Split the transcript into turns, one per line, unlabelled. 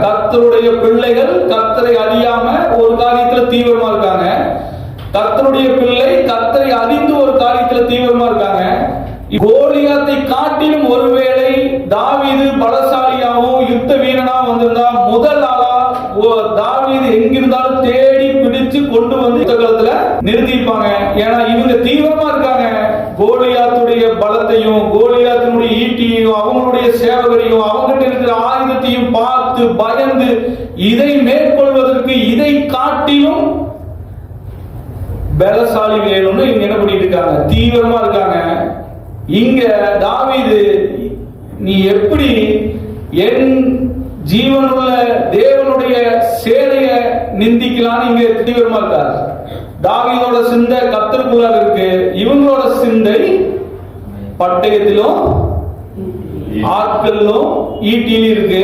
கர்த்தருடைய பிள்ளைகள் கர்த்தரை அறியாம ஒரு காரியத்துல தீவிரமா இருக்காங்க. கர்த்தருடைய பிள்ளை கர்த்தரை அறிந்து ஒரு காரியத்துல தீவிரமா இருக்காங்க. கோலியாத்தை காட்டிலும் ஒருவேளை தாவீது பலசாலியாவும் யுத்த வீரனா வந்திருந்தா முதல் ஆளா தாவீது எங்கிருந்தாலும் தேடி பிடிச்சு கொண்டு வந்து யுத்த காலத்துல நிறுத்திப்பாங்க. ஏன்னா இவங்க தீவிரமா இருக்காங்க. கோலியாத்துடைய பலத்தையும் கோலியாத்தினுடைய ஈட்டியையும் அவங்களுடைய சேவகரையும் அவங்ககிட்ட இருக்கிற ஆயுதத்தையும் பார்த்து பயந்து இதை மேற்கொள்வதற்கு இதை காட்டிலும் பலசாலி வேணும்னு இவங்க என்ன பண்ணிட்டு இருக்காங்க, தீவிரமா இருக்காங்க. இங்க தாவீது நீ எப்படி என் ஜீவனுள்ள தேவனுடைய சேனைய நிந்திக்கலான்னு இங்க தீவிரமா இருக்காரு. தாவீதோட சிந்தை கர்த்தருக்குள்ளாக இருக்கு. இவங்களோட சிந்தை பட்டயத்திலும் ஆட்களிலும் ஈட்டிலும் இருக்கு.